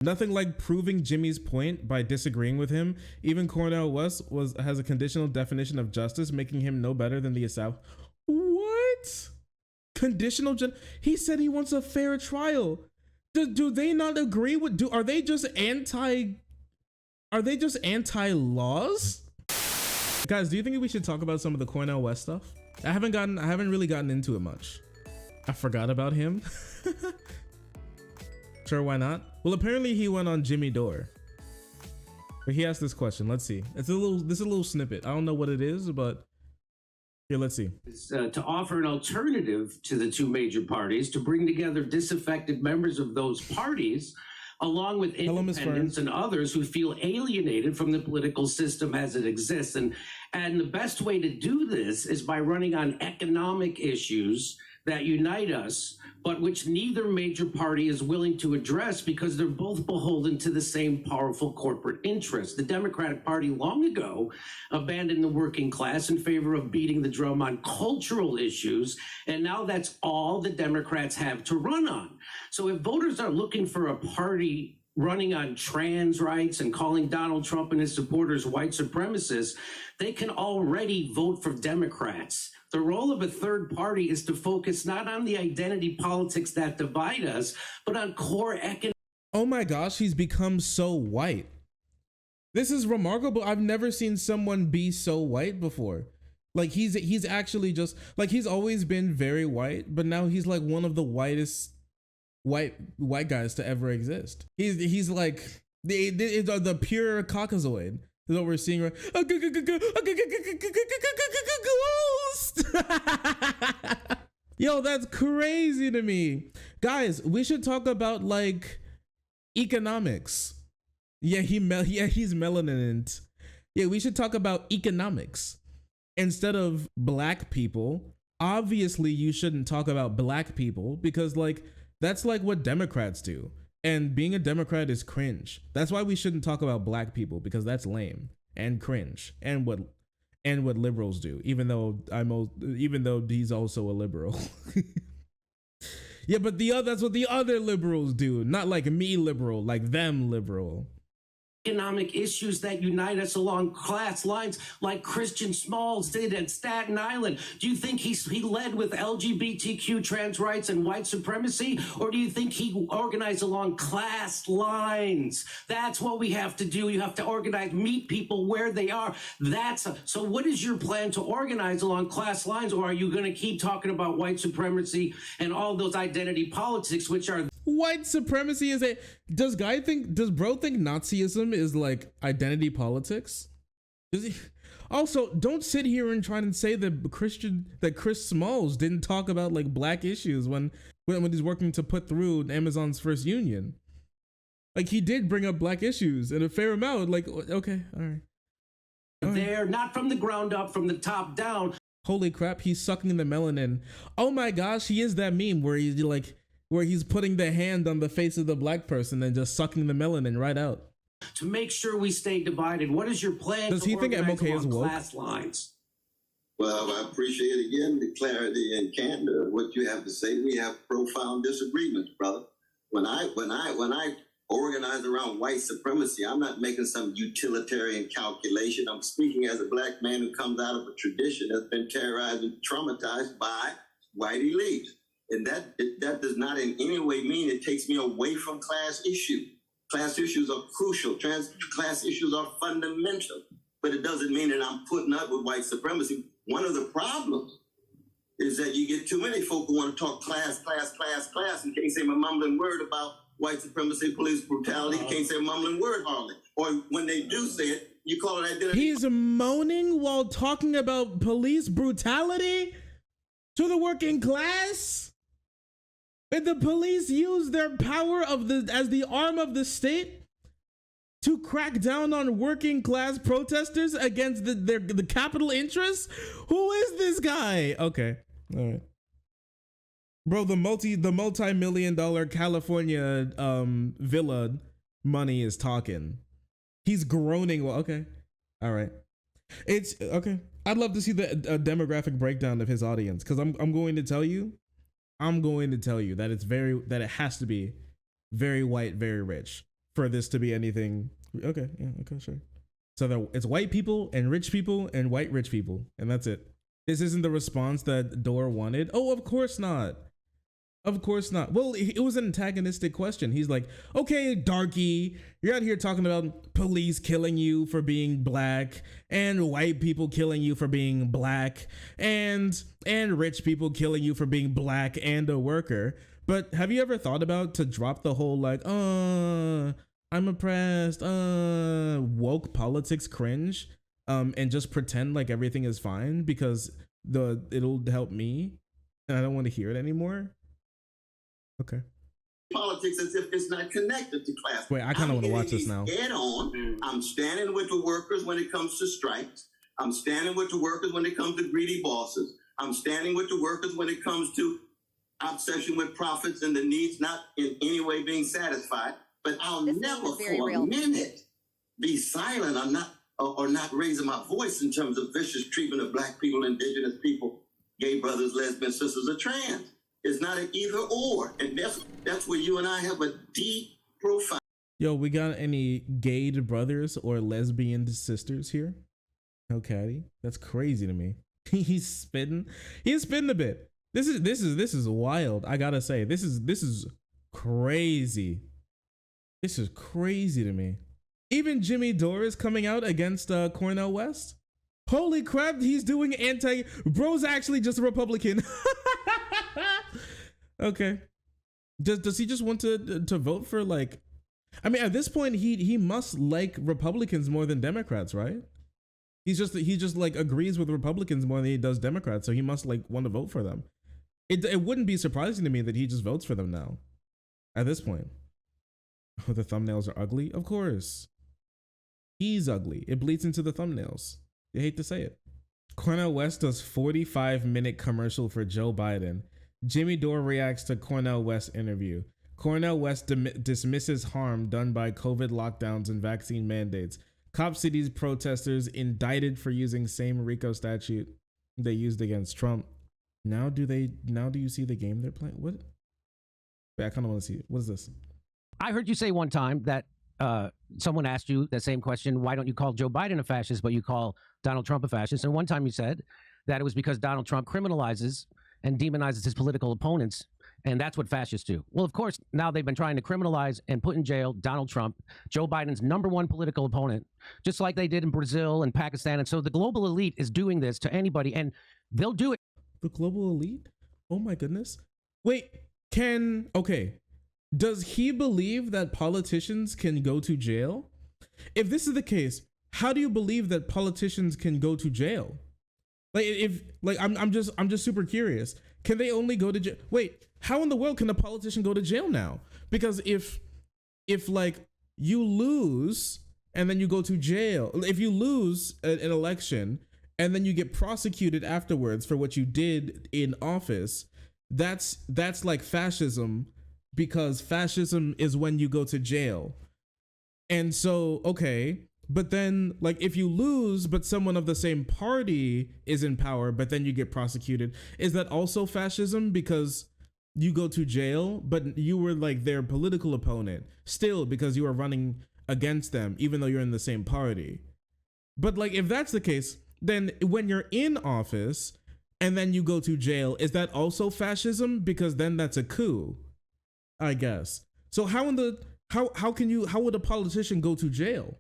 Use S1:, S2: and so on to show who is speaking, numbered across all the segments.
S1: Nothing like proving Jimmy's point by disagreeing with him. Even Cornell West has a conditional definition of justice, making him no better than the establishment. What? Conditional? He said he wants a fair trial. Do they not agree with? Are they just anti? Are they just anti-laws? Guys, do you think we should talk about some of the Cornell West stuff? I haven't really gotten into it much. I forgot about him. Sure, why not? Well, apparently he went on Jimmy Dore. But he asked this question. Let's see. This is a little snippet. I don't know what it is, but here, let's see.
S2: To offer an alternative to the two major parties, to bring together disaffected members of those parties, along with independents and others who feel alienated from the political system as it exists. And the best way to do this is by running on economic issues that unite us, but which neither major party is willing to address because they're both beholden to the same powerful corporate interests. The Democratic Party long ago abandoned the working class in favor of beating the drum on cultural issues, and now that's all the Democrats have to run on. So if voters are looking for a party running on trans rights and calling Donald Trump and his supporters white supremacists, they can already vote for Democrats. The role of a third party is to focus not on the identity politics that divide us, but on core economic.
S1: Oh my gosh, he's become so white. This is remarkable. I've never seen someone be so white before. Like he's actually just like, he's always been very white, but now he's like one of the whitest white guys to ever exist. He's like the pure Caucasoid. Is what we're seeing right. Ghost. Yo, that's crazy to me. Guys, we should talk about like economics. Yeah, he's melanin. Yeah, we should talk about economics instead of black people. Obviously, you shouldn't talk about black people because like that's like what Democrats do. And being a Democrat is cringe. That's why we shouldn't talk about black people, because that's lame and cringe, and what liberals do. Even though he's also a liberal. Yeah, but that's what the other liberals do. Not like me liberal, like them liberal.
S2: Economic issues that unite us along class lines, like Christian Smalls did at Staten Island. Do you think he led with LGBTQ, trans rights, and white supremacy, or do you think he organized along class lines? That's what we have to do. You have to organize, meet people where they are. So what is your plan to organize along class lines, or are you going to keep talking about white supremacy and all those identity politics, which are
S1: white supremacy? Does bro think Nazism is like identity politics? Also, don't sit here and try and say that Chris Smalls didn't talk about like black issues when he's working to put through Amazon's first union. Like he did bring up black issues in a fair amount. Like, okay, all right.
S2: They're not from the ground up, from the top down.
S1: Holy crap, he's sucking the melanin. Oh my gosh, he is that meme where he's putting the hand on the face of the black person and just sucking the melanin right out.
S2: To make sure we stay divided, what is your plan?
S1: Does he think MLK is woke?
S2: Class lines?
S3: Well, I appreciate again the clarity and candor of what you have to say. We have profound disagreements, brother. When I organize around white supremacy, I'm not making some utilitarian calculation. I'm speaking as a black man who comes out of a tradition that's been terrorized and traumatized by white elites. And that does not in any way mean it takes me away from class issues. Class issues are crucial. Class issues are fundamental. But it doesn't mean that I'm putting up with white supremacy. One of the problems is that you get too many folk who want to talk class, and can't say a mumbling word about white supremacy, police brutality. Can't say a mumbling word hardly. Or when they do say it, you call it identity.
S1: He's moaning while talking about police brutality to the working class? And the police use their power as the arm of the state to crack down on working class protesters against the capital interests? Who is this guy? Okay, all right, bro. The multi-million-dollar California villa money is talking. He's groaning. Well, okay, all right. It's okay. I'd love to see the demographic breakdown of his audience, because I'm going to tell you that it has to be very white, very rich. for this to be anything. Okay, yeah, okay, sure. So it's white people and rich people and white rich people, and that's it. This isn't the response that Dore wanted. Oh, of course not. Of course not. Well, it was an antagonistic question. He's like, okay, darky, you're out here talking about police killing you for being black and white people killing you for being black and rich people killing you for being black and a worker. But have you ever thought about to drop the whole like, I'm oppressed, woke politics cringe, and just pretend like everything is fine because it'll help me and I don't want to hear it anymore? Okay.
S3: Politics as if it's not connected to class.
S1: Wait, I kind of want to watch this now.
S3: Head on. I'm standing with the workers when it comes to strikes. I'm standing with the workers when it comes to greedy bosses. I'm standing with the workers when it comes to obsession with profits and the needs not in any way being satisfied. But I'll never for a minute be silent or not raising my voice in terms of vicious treatment of black people, indigenous people, gay brothers, lesbian sisters, or trans. It's not an either or. And that's where you and I have a deep profile.
S1: Yo, we got any gay brothers or lesbian sisters here? Okay, that's crazy to me. He's spitting a bit. This is wild. I gotta say, this is crazy. This is crazy to me. Even Jimmy Dore is coming out against Cornell West. Holy crap, he's doing bro's actually just a Republican. Okay. Does he just want to vote for like, I mean, at this point he must like Republicans more than Democrats, right? He just like agrees with Republicans more than he does Democrats, so he must like want to vote for them. It wouldn't be surprising to me that he just votes for them now. At this point. Oh, the thumbnails are ugly? Of course. He's ugly. It bleeds into the thumbnails. You hate to say it. Cornell West does 45-minute commercial for Joe Biden. Jimmy Dore reacts to Cornell West interview. Cornell West dismisses harm done by COVID lockdowns and vaccine mandates. Cop City's protesters indicted for using same RICO statute they used against Trump. Now do you see the game they're playing? What? Wait, I kind of want to see it. What is this?
S4: I heard you say one time that someone asked you that same question, why don't you call Joe Biden a fascist, but you call Donald Trump a fascist? And one time you said that it was because Donald Trump criminalizes and demonizes his political opponents, and that's what fascists do. Well, of course, now they've been trying to criminalize and put in jail Donald Trump, Joe Biden's #1 political opponent, just like they did in Brazil and Pakistan. And so the global elite is doing this to anybody, and they'll do it.
S1: The global elite? Oh my goodness. Wait, does he believe that politicians can go to jail? If this is the case, how do you believe that politicians can go to jail? I'm just super curious. Can they only go to jail? Wait, how in the world can a politician go to jail now? Because if like you lose and then you go to jail, if you lose an election and then you get prosecuted afterwards for what you did in office, that's like fascism, because fascism is when you go to jail. And so, okay, but then like if you lose, but someone of the same party is in power, but then you get prosecuted, is that also fascism because you go to jail, but you were like their political opponent still because you were running against them, even though you're in the same party? But like, if that's the case, then when you're in office and then you go to jail, is that also fascism? Because then that's a coup, I guess. So how would a politician go to jail?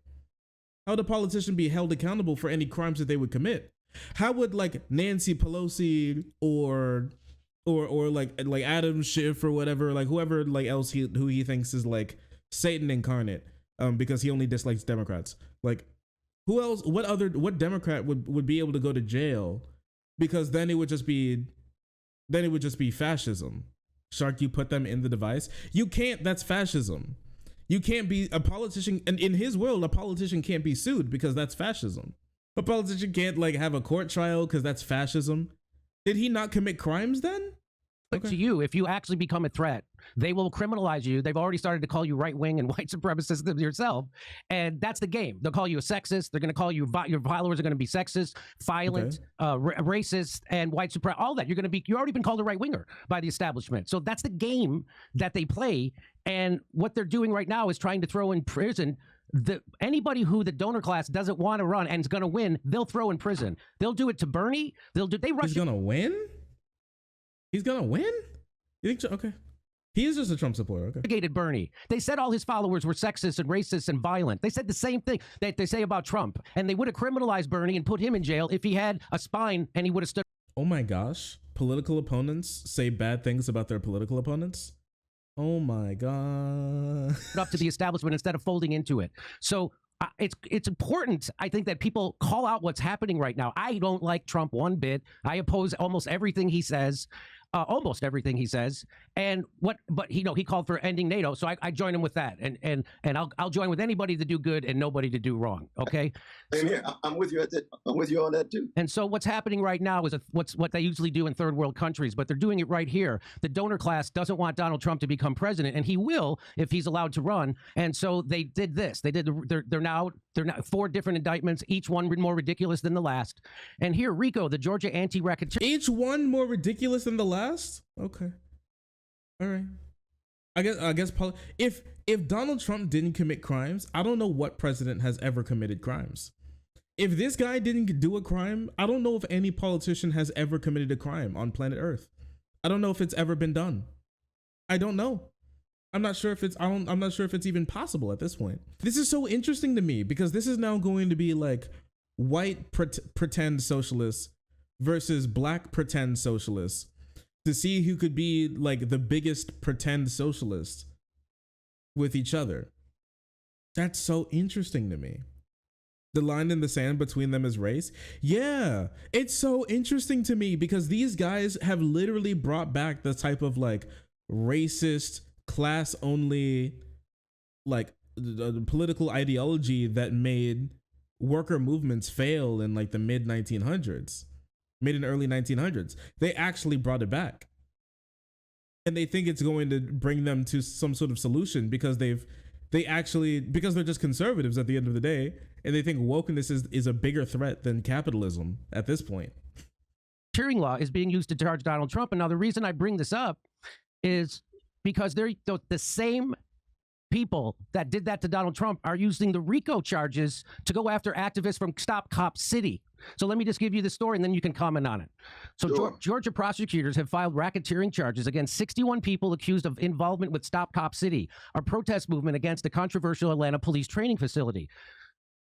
S1: How would a politician be held accountable for any crimes that they would commit? How would like Nancy Pelosi or like Adam Schiff or whatever, like whoever like else who he thinks is like Satan incarnate, because he only dislikes Democrats, like who else, what Democrat would be able to go to jail? Because then it would just be fascism. Shark, you put them in the device. You can't, that's fascism. You can't be a politician, and in his world, a politician can't be sued because that's fascism. A politician can't like have a court trial because that's fascism. Did he not commit crimes then?
S4: But to you, if you actually become a threat, they will criminalize you. They've already started to call you right-wing and white supremacist yourself. And that's the game. They'll call you a sexist. They're going to call you, your followers are going to be sexist, violent, racist, and white supremacist. All that. You've already been called a right-winger by the establishment. So that's the game that they play. And what they're doing right now is trying to throw in prison anybody who the donor class doesn't want to run and is going to win, they'll throw in prison. They'll do it to Bernie.
S1: He's going to win? He's gonna win? You think so? Okay. He is just a Trump supporter. Okay.
S4: Bernie. They said all his followers were sexist and racist and violent. They said the same thing that they say about Trump. And they would have criminalized Bernie and put him in jail if he had a spine and he would have stood.
S1: Oh my gosh. Political opponents say bad things about their political opponents? Oh my God.
S4: Up to the establishment instead of folding into it. So it's important, I think, that people call out what's happening right now. I don't like Trump one bit. I oppose almost everything he says. And he called for ending NATO, so I join him with that, and I'll join with anybody to do good and nobody to do wrong. Okay.
S5: Same here. I'm with you I'm with you on that too.
S4: And so what's happening right now is what they usually do in third world countries, but they're doing it right here. The donor class doesn't want Donald Trump to become president, and he will if he's allowed to run. And so they did this. They're now 4 different indictments, each one more ridiculous than the last. And here, RICO, the Georgia anti-racketeering.
S1: Each one more ridiculous than the last? Okay. All right. I guess if Donald Trump didn't commit crimes, I don't know what president has ever committed crimes. If this guy didn't do a crime, I don't know if any politician has ever committed a crime on planet Earth. I don't know if it's ever been done. I don't know. I'm not sure if it's even possible at this point. This is so interesting to me because this is now going to be like white pretend socialists versus black pretend socialists to see who could be like the biggest pretend socialist with each other. That's so interesting to me. The line in the sand between them is race. Yeah, it's so interesting to me because these guys have literally brought back the type of like racist, class only, like the political ideology that made worker movements fail in like the mid and early 1900s. They actually brought it back. And they think it's going to bring them to some sort of solution because because they're just conservatives at the end of the day. And they think wokeness is a bigger threat than capitalism at this point.
S4: Racketeering law is being used to charge Donald Trump. And now the reason I bring this up is because they're the same people that did that to Donald Trump are using the RICO charges to go after activists from Stop Cop City. So let me just give you the story and then you can comment on it. So sure. Georgia prosecutors have filed racketeering charges against 61 people accused of involvement with Stop Cop City, a protest movement against the controversial Atlanta police training facility.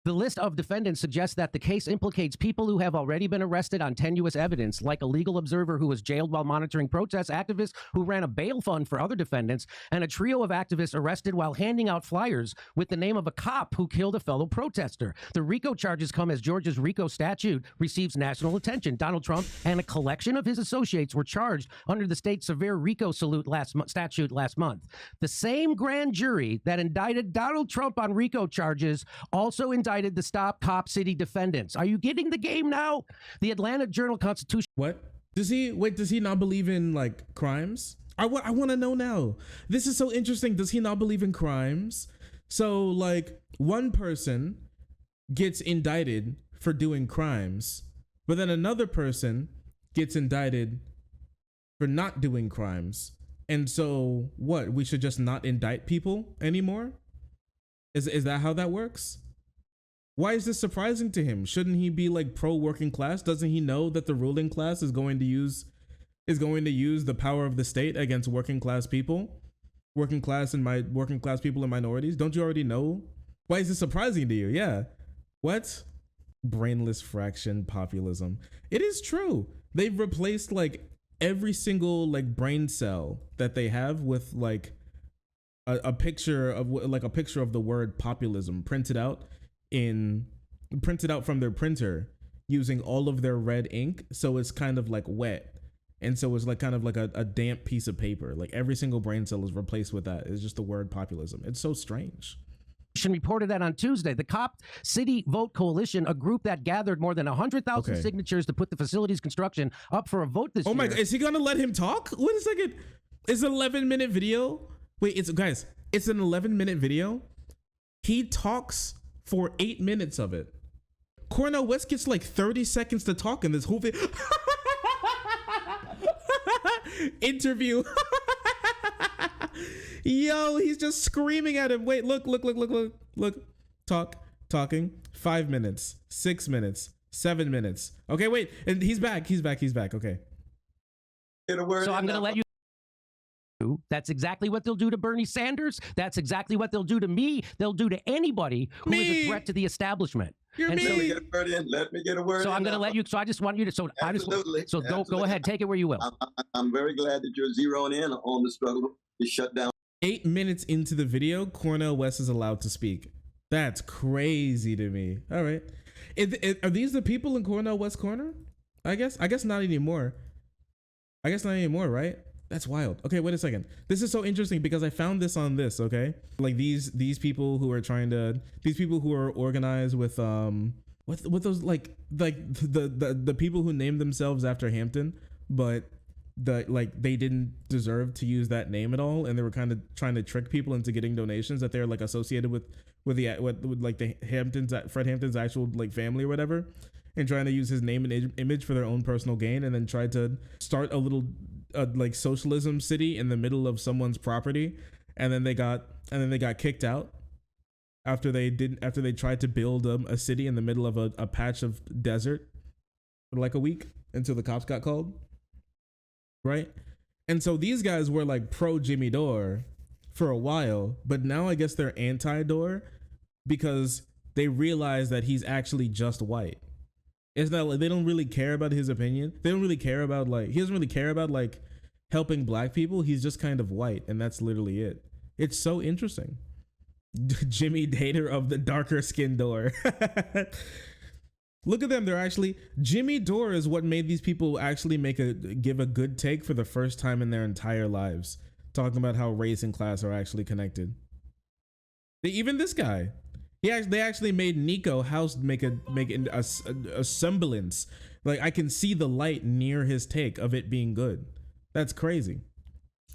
S4: The list of defendants suggests that the case implicates people who have already been arrested on tenuous evidence, like a legal observer who was jailed while monitoring protests, activists who ran a bail fund for other defendants, and a trio of activists arrested while handing out flyers with the name of a cop who killed a fellow protester. The RICO charges come as Georgia's RICO statute receives national attention. Donald Trump and a collection of his associates were charged under the state's severe RICO statute last month. The same grand jury that indicted Donald Trump on RICO charges also indicted the Stop Cop City defendants. Are you getting the game now? The Atlanta Journal-Constitution.
S1: What? Does he not believe in like crimes? I want to know now. This is so interesting. Does he not believe in crimes? So like one person gets indicted for doing crimes, but then another person gets indicted for not doing crimes. And so what? We should just not indict people anymore? Is that how that works? Why is this surprising to him? Shouldn't he be like pro working class? Doesn't he know that the ruling class is going to use the power of the state against working class people? Working class people and minorities? Don't you already know? Why is this surprising to you? Yeah. What? Brainless fraction populism. It is true. They've replaced like every single like brain cell that they have with like a picture of the word populism printed out from their printer using all of their red ink, so it's kind of like wet, and so it's like kind of like a damp piece of paper. Like every single brain cell is replaced with that. It's just the word populism. It's so strange.
S4: reported that on Tuesday. The Cop City Vote Coalition, a group that gathered more than 100,000 signatures to put the facility's construction up for a vote this year.
S1: Oh my God, is he gonna let him talk? Wait a second. It's an 11-minute video. Wait, it's an 11-minute video. He talks for 8 minutes of it. Cornell West gets like 30 seconds to talk in this whole video. Interview. Yo, he's just screaming at him. Wait, look. Talking. 5 minutes, 6 minutes, 7 minutes. Okay, wait. And he's back. Okay.
S4: So I'm gonna let you. That's exactly what they'll do to Bernie Sanders. That's exactly what they'll do to me. They'll do to anybody who is a threat to the establishment.
S1: You're me.
S5: Let me get a word in.
S4: So I'm going to let you. So I just want you to. So
S5: Absolutely.
S4: Go ahead. Take it where you will.
S5: I'm very glad that you're zeroing in on the struggle to shut down.
S1: 8 minutes into the video, Cornel West is allowed to speak. That's crazy to me. All right. Are these the people in Cornel West Corner? I guess not anymore. Right? That's wild. Okay, wait a second. This is so interesting because I found this on this, okay? Like these people who are organized with what those like the people who named themselves after Hampton, but they didn't deserve to use that name at all, and they were kind of trying to trick people into getting donations that they're like associated with like the Hamptons, Fred Hampton's actual like family or whatever, and trying to use his name and image for their own personal gain, and then tried to start a little like socialism city in the middle of someone's property, and then they got kicked out after they tried to build a city in the middle of a patch of desert for like a week until the cops got called, right? And so these guys were like pro Jimmy Dore for a while, but now I guess they're anti-Dore because they realize that he's actually just white. It's not like they don't really care about his opinion. They don't really care about he doesn't really care about like helping black people. He's just kind of white, and that's literally it. It's so interesting. Jimmy Dater of the darker skin Dore. Look at them. They're actually Jimmy Dore is what made these people actually give a good take for the first time in their entire lives, talking about how race and class are actually connected. Even this guy. They actually made Nico House make a semblance. Like I can see the light near his take of it being good. That's crazy.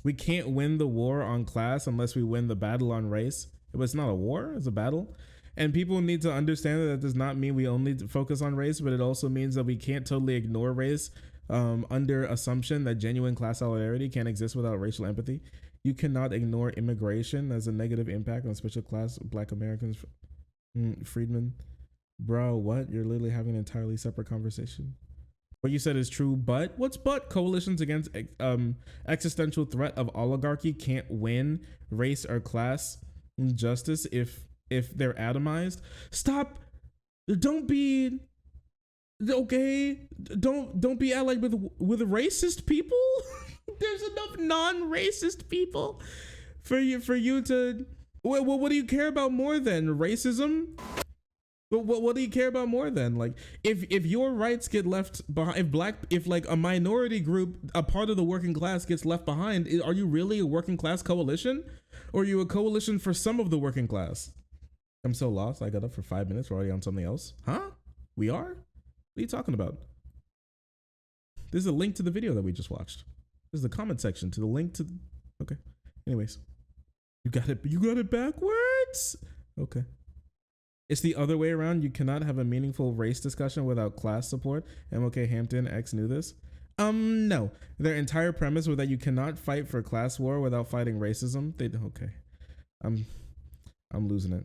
S1: We can't win the war on class unless we win the battle on race. But it's not a war, it's a battle. And people need to understand that does not mean we only focus on race, but it also means that we can't totally ignore race under assumption that genuine class solidarity can't exist without racial empathy. You cannot ignore immigration as a negative impact on special class Black Americans. Friedman, bro, what? You're literally having an entirely separate conversation. What you said is true, but what's but? Coalitions against existential threat of oligarchy can't win race or class justice if they're atomized. Stop. Don't be okay. Don't be allied with racist people. There's enough non-racist people for you to. Well, what do you care about more than racism? What do you care about more than? Like, if your rights get left behind, if like a minority group, a part of the working class gets left behind, are you really a working class coalition, or are you a coalition for some of the working class? I'm so lost. I got up for 5 minutes. We're already on something else, huh? We are? What are you talking about? This is a link to the video that we just watched. This is the comment section to the link to. Okay. Anyways. You got it backwards? Okay. It's the other way around. You cannot have a meaningful race discussion without class support. MLK Hampton X knew this. No. Their entire premise was that you cannot fight for class war without fighting racism. Okay. I'm losing it.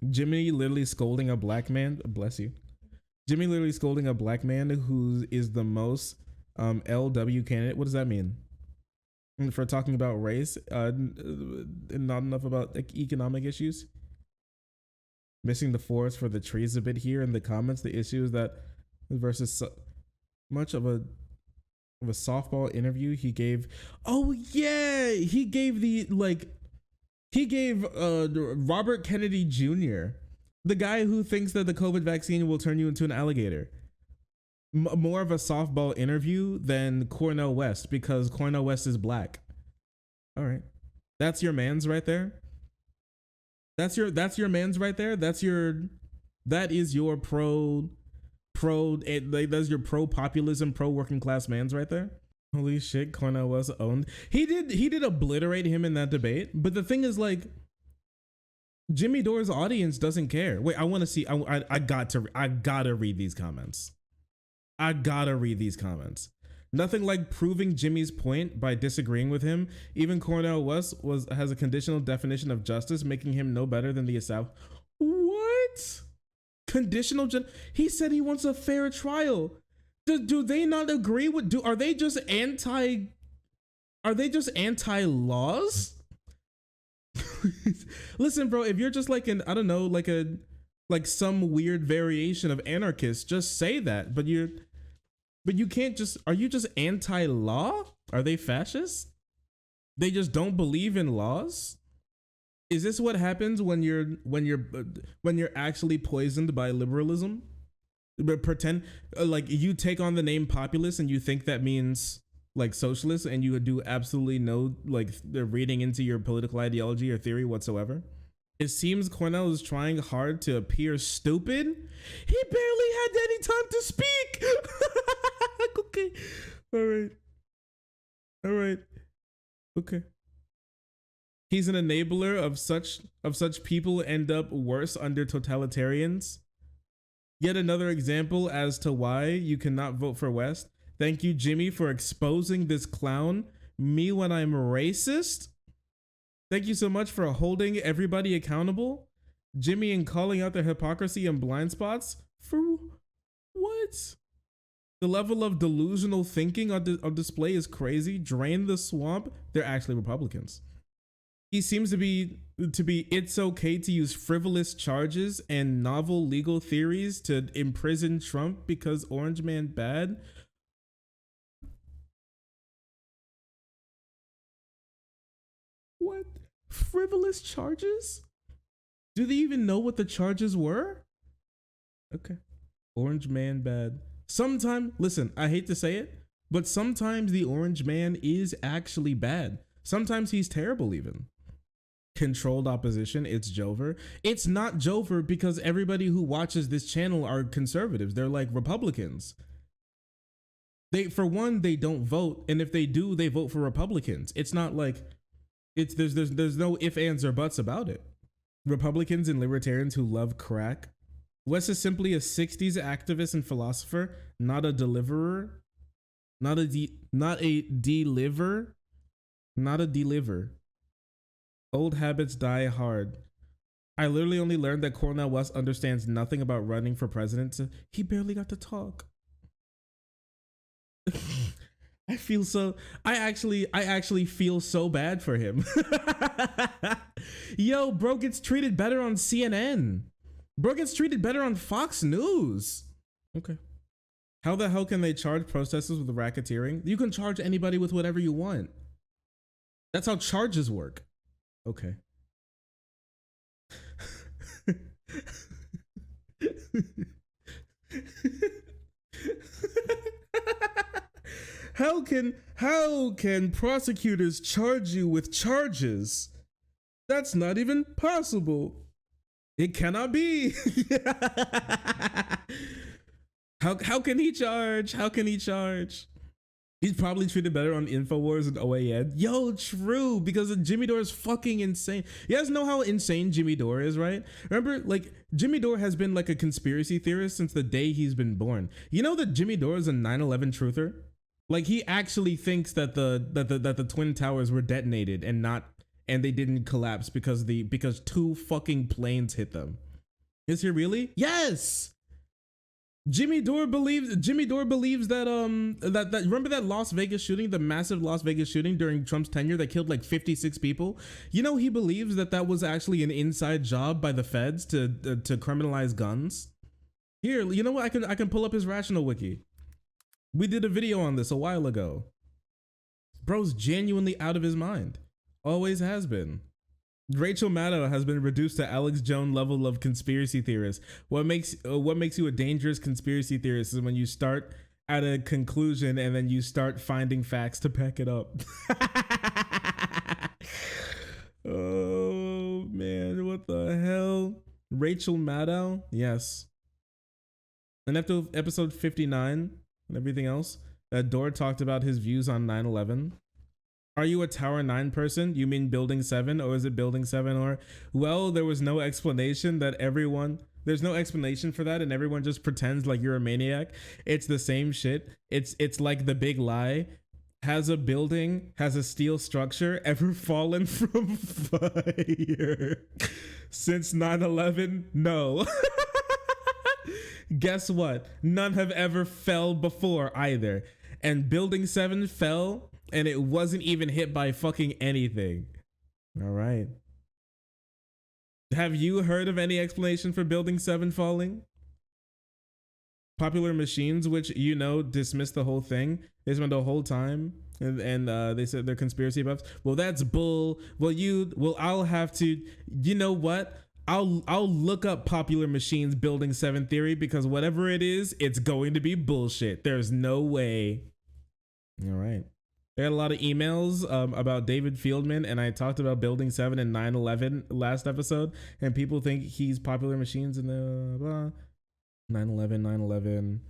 S1: Jimmy literally scolding a black man. Bless you. Jimmy literally scolding a black man who is the most LW candidate. What does that mean? For talking about race, and not enough about like, economic issues. Missing the forest for the trees a bit here in the comments. The issue is that versus much of a softball interview he gave. Oh yeah, he gave Robert Kennedy Jr., the guy who thinks that the COVID vaccine will turn you into an alligator. More of a softball interview than Cornell West, because Cornell West is black. All right. That's your man's right there. That's your man's right there. That is your that's your pro populism, pro working class man's right there. Holy shit, Cornell West owned. He did obliterate him in that debate. But the thing is, like, Jimmy Dore's audience doesn't care. Wait, I want to see. I gotta read these comments. I gotta read these comments. Nothing like proving Jimmy's point by disagreeing with him. Even Cornell West has a conditional definition of justice, making him no better than the establishment. What? Conditional? He said he wants a fair trial. Do they not agree with? Are they just anti? Are they just anti-laws? Listen, bro. If you're just like I don't know, like some weird variation of anarchist, just say that. But you can't just. Are you just anti-law? Are they fascists? They just don't believe in laws. Is this what happens when you're actually poisoned by liberalism? But pretend like you take on the name populist and you think that means like socialist, and you would do absolutely no like reading into your political ideology or theory whatsoever. It seems Cornell is trying hard to appear stupid. He barely had any time to speak. Okay. All right. Okay. He's an enabler of such people end up worse under totalitarians. Yet another example as to why you cannot vote for West. Thank you, Jimmy, for exposing this clown. Me when I'm racist. Thank you so much for holding everybody accountable. Jimmy and calling out their hypocrisy and blind spots. For what? The level of delusional thinking on display is crazy. Drain the swamp. They're actually Republicans. He seems to be it's okay to use frivolous charges and novel legal theories to imprison Trump because Orange Man bad. What? Frivolous charges? Do they even know what the charges were? Okay. Orange Man bad. Listen, I hate to say it, but sometimes the Orange Man is actually bad. Sometimes he's terrible even. Controlled opposition, it's Jover. It's not Jover because everybody who watches this channel are conservatives. They're like Republicans. For one, they don't vote, and if they do, they vote for Republicans. It's not like there's no ifs, ands, or buts about it. Republicans and libertarians who love crack. West is simply a 60s activist and philosopher, not a deliverer. Not a deliver. Old habits die hard. I literally only learned that Cornel West understands nothing about running for president. So he barely got to talk. I actually feel so bad for him. Yo, bro gets treated better on CNN. Bro gets treated better on Fox News. Okay. How the hell can they charge protesters with racketeering? You can charge anybody with whatever you want. That's how charges work. Okay. How can prosecutors charge you with charges? That's not even possible. It cannot be. How can he charge? How can he charge? He's probably treated better on InfoWars and OAN. Yo, true, because Jimmy Dore is fucking insane. You guys know how insane Jimmy Dore is, right? Remember, like, Jimmy Dore has been like a conspiracy theorist since the day he's been born. You know that Jimmy Dore is a 9/11 truther? Like, he actually thinks that the Twin Towers were detonated and they didn't collapse because two fucking planes hit them. Is he really? Yes. Jimmy Dore believes that that remember that Las Vegas shooting, the massive Las Vegas shooting during Trump's tenure that killed like 56 people. You know, he believes that was actually an inside job by the feds to criminalize guns. Here, you know what? I can pull up his Rational Wiki. We did a video on this a while ago. Bro's genuinely out of his mind. Always has been. Rachel Maddow has been reduced to Alex Jones level of conspiracy theorist. What makes you a dangerous conspiracy theorist is when you start at a conclusion and then you start finding facts to back it up. Oh man, what the hell? Rachel Maddow? Yes. And after episode 59 and everything else, Dore talked about his views on 9/11. Are you a Tower 9 person? You mean Building 7, or is it Building 7? Or, well, there was no explanation that there's no explanation for that, and everyone just pretends like you're a maniac. It's the same shit. It's like The Big Lie. Has a building, has a steel structure ever fallen from fire since 9/11? No. Guess what? None have ever fell before either. And Building 7 fell, and it wasn't even hit by fucking anything. All right. Have you heard of any explanation for Building 7 falling? Popular Machines, which dismissed the whole thing. They spent the whole time and they said they're conspiracy buffs. Well, that's bull. I'll have to. You know what? I'll look up Popular Machines Building 7 theory, because whatever it is, it's going to be bullshit. There's no way. All right. I got a lot of emails about David Fieldman, and I talked about Building 7 and 9/11 last episode, and people think he's Popular Machines and the blah. 9/11.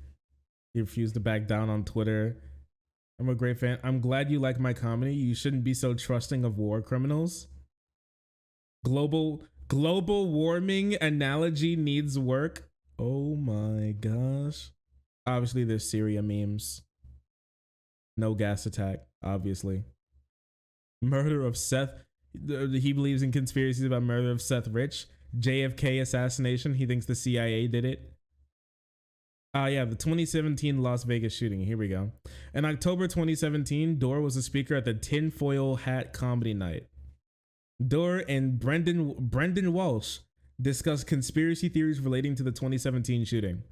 S1: He refused to back down on Twitter. I'm a great fan. I'm glad you like my comedy. You shouldn't be so trusting of war criminals. Global warming analogy needs work. Oh my gosh. Obviously, there's Syria memes. No gas attack, obviously. Murder of Seth. He believes in conspiracies about murder of Seth Rich. JFK assassination. He thinks the CIA did it. The 2017 Las Vegas shooting. Here we go. In October 2017, Dore was a speaker at the Tinfoil Hat Comedy Night. Dore and Brendan Walsh discussed conspiracy theories relating to the 2017 shooting.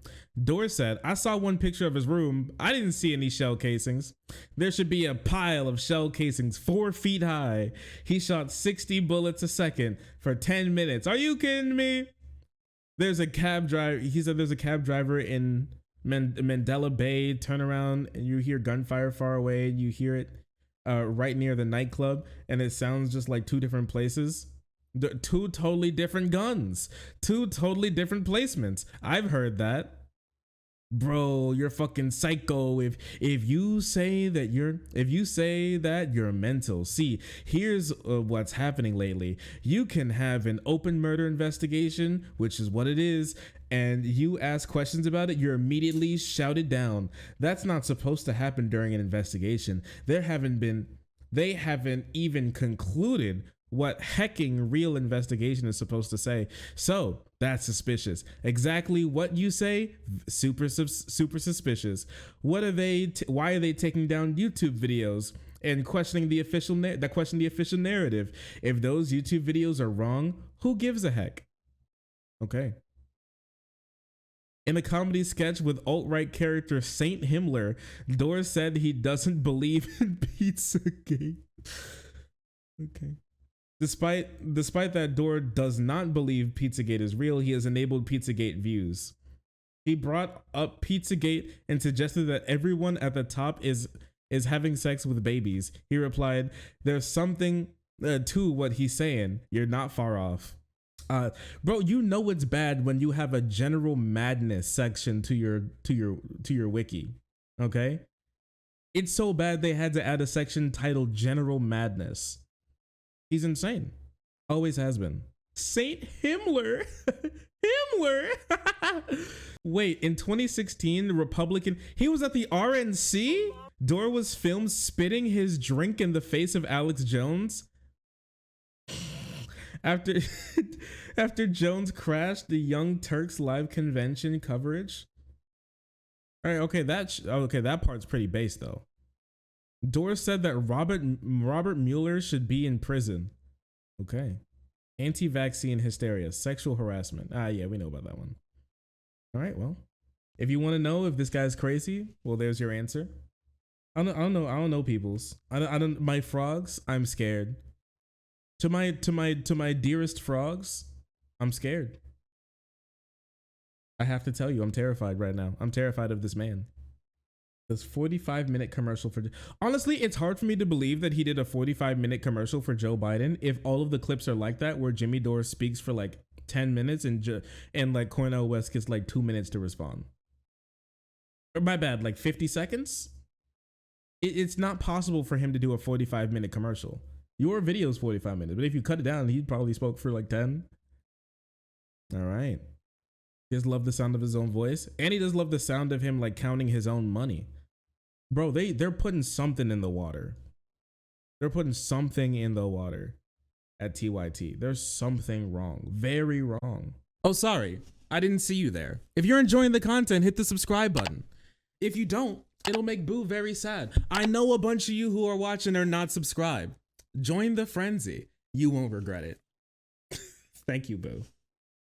S1: Dore said, "I saw one picture of his room. I didn't see any shell casings. There should be a pile of shell casings 4 feet high. He shot 60 bullets a second for 10 minutes. Are you kidding me?" There's a cab driver. He said there's a cab driver in Mandela Bay. Turn around and you hear gunfire far away. You hear it right near the nightclub, and it sounds just like 2 different places. 2 totally different guns. 2 totally different placements. I've heard that. Bro, you're fucking psycho if you say that you're mental. See, here's what's happening lately. You can have an open murder investigation, which is what it is, and you ask questions about it, you're immediately shouted down. That's not supposed to happen during an investigation. They haven't even concluded what hecking real investigation is supposed to say. So that's suspicious. Exactly what you say, super suspicious. Why are they taking down YouTube videos and questioning the official narrative? If those YouTube videos are wrong, who gives a heck? Okay. In a comedy sketch with alt-right character Saint Himmler, Dore said he doesn't believe in Pizzagate. Okay. Despite that Dore does not believe Pizzagate is real, he has enabled Pizzagate views. He brought up Pizzagate and suggested that everyone at the top is having sex with babies. He replied, "There's something to what he's saying. You're not far off." Bro, you know it's bad when you have a general madness section to your wiki. Okay? It's so bad they had to add a section titled General Madness. He's insane. Always has been. Saint Himmler. Wait, in 2016, the Republican, he was at the RNC? Dore was filmed spitting his drink in the face of Alex Jones. After Jones crashed the Young Turks live convention coverage. All right, okay, that part's pretty base though. Dore said that Robert Mueller should be in prison. Okay. Anti-vaccine hysteria, sexual harassment. Yeah, we know about that one. All right, well, if you want to know if this guy's crazy, well, there's your answer. I don't know, peoples. I don't. My frogs, I'm scared. To my dearest frogs, I'm scared. I have to tell you, I'm terrified right now. I'm terrified of this man. This 45-minute commercial for, honestly, it's hard for me to believe that he did a 45-minute commercial for Joe Biden if all of the clips are like that, where Jimmy Dore speaks for like 10 minutes and like Cornell West gets like 2 minutes to respond. Or my bad, like 50 seconds? It's not possible for him to do a 45-minute commercial. Your video is 45 minutes, but if you cut it down, he probably spoke for like 10. All right. He just love the sound of his own voice, and he does love the sound of him like counting his own money. Bro, they're putting something in the water. They're putting something in the water at TYT. There's something wrong. Very wrong. Oh, sorry. I didn't see you there. If you're enjoying the content, hit the subscribe button. If you don't, it'll make Boo very sad. I know a bunch of you who are watching are not subscribed. Join the frenzy. You won't regret it. Thank you, Boo.